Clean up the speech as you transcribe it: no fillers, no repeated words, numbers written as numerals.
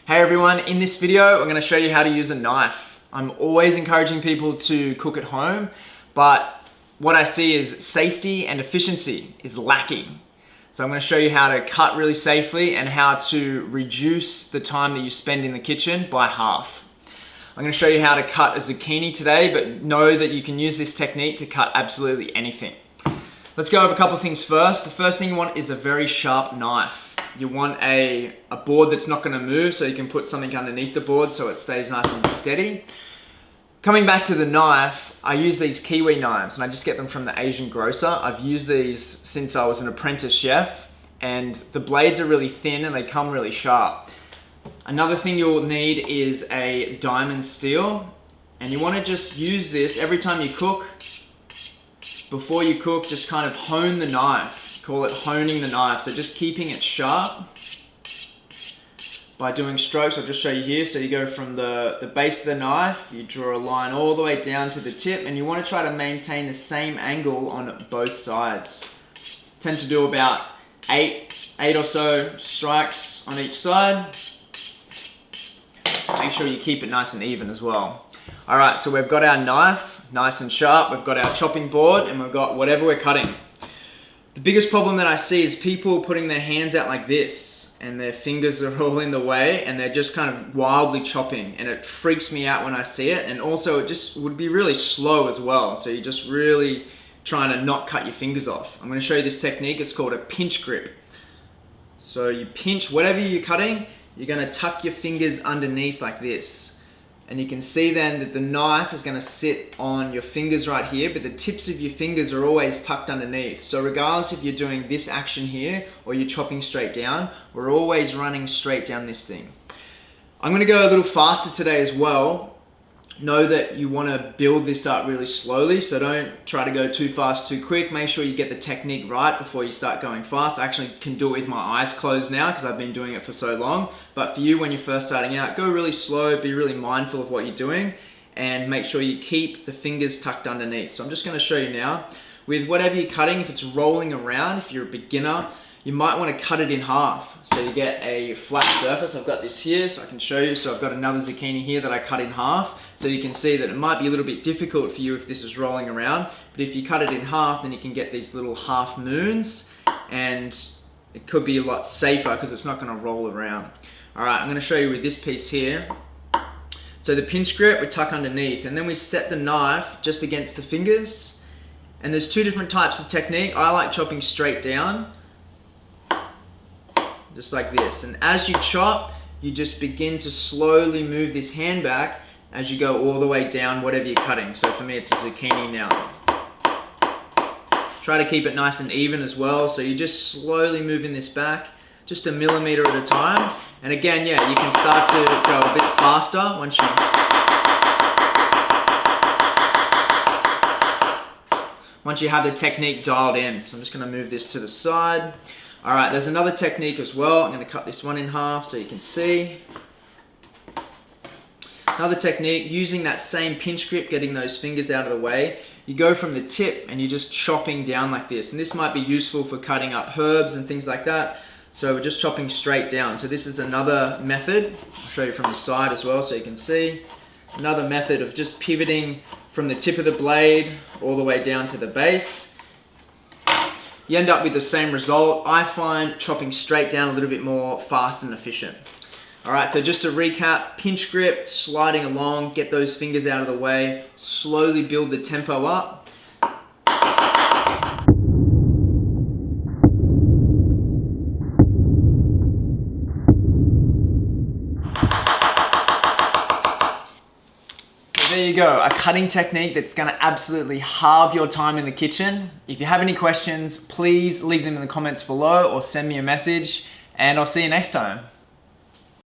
Hey everyone, in this video I'm going to show you how to use a knife. I'm always encouraging people to cook at home, but what I see is safety and efficiency is lacking. So I'm going to show you how to cut really safely and how to reduce the time that you spend in the kitchen by half. I'm going to show you how to cut a zucchini today, but know that you can use this technique to cut absolutely anything. Let's go over a couple of things first. The first thing you want is a very sharp knife. You want a board that's not going to move, so you can put something underneath the board so it stays nice and steady. Coming back to the knife, I use these Kiwi knives and I just get them from the Asian grocer. I've used these since I was an apprentice chef, and the blades are really thin and they come really sharp. Another thing you'll need is a diamond steel, and you want to just use this every time you cook. Before you cook, just kind of hone the knife. Call it honing the knife. So just keeping it sharp by doing strokes. I'll just show you here. So you go from the base of the knife, you draw a line all the way down to the tip, and you want to try to maintain the same angle on both sides. Tend to do about eight or so strikes on each side. Make sure you keep it nice and even as well. All right, so we've got our knife nice and sharp, we've got our chopping board, and we've got whatever we're cutting. The biggest problem that I see is people putting their hands out like this and their fingers are all in the way and they're just kind of wildly chopping, and it freaks me out when I see it, and also it just would be really slow as well, so you're just really trying to not cut your fingers off. I'm going to show you this technique. It's called a pinch grip. So you pinch whatever you're cutting, you're going to tuck your fingers underneath like this. And you can see then that the knife is going to sit on your fingers right here, but the tips of your fingers are always tucked underneath. So regardless if you're doing this action here or you're chopping straight down, we're always running straight down this thing. I'm going to go a little faster today as well. Know that you want to build this up really slowly, so don't try to go too fast too quick. Make sure you get the technique right before you start going fast. I actually can do it with my eyes closed now because I've been doing it for so long. But for you, when you're first starting out, go really slow, be really mindful of what you're doing, and make sure you keep the fingers tucked underneath. So I'm just going to show you now. With whatever you're cutting, if it's rolling around, if you're a beginner, you might want to cut it in half so you get a flat surface. I've got this here so I can show you. So I've got another zucchini here that I cut in half, so you can see that it might be a little bit difficult for you if this is rolling around, but if you cut it in half, then you can get these little half moons, and it could be a lot safer because it's not going to roll around. All right, I'm going to show you with this piece here. So the pinch grip, we tuck underneath, and then we set the knife just against the fingers. And there's two different types of technique. I like chopping straight down, just like this, and as you chop, you just begin to slowly move this hand back as you go all the way down whatever you're cutting. So for me, it's a zucchini now. Try to keep it nice and even as well, so you're just slowly moving this back, just a millimeter at a time. And again, yeah, you can start to go a bit faster once you have the technique dialed in. So I'm just going to move this to the side. All right, there's another technique as well. I'm going to cut this one in half so you can see. Another technique, using that same pinch grip, getting those fingers out of the way. You go from the tip and you're just chopping down like this. And this might be useful for cutting up herbs and things like that. So we're just chopping straight down. So this is another method. I'll show you from the side as well so you can see. Another method of just pivoting from the tip of the blade all the way down to the base. You end up with the same result. I find chopping straight down a little bit more fast and efficient. All right, so just to recap, pinch grip, sliding along, get those fingers out of the way, slowly build the tempo up. There you go, a cutting technique that's going to absolutely halve your time in the kitchen. If you have any questions, please leave them in the comments below or send me a message, and I'll see you next time.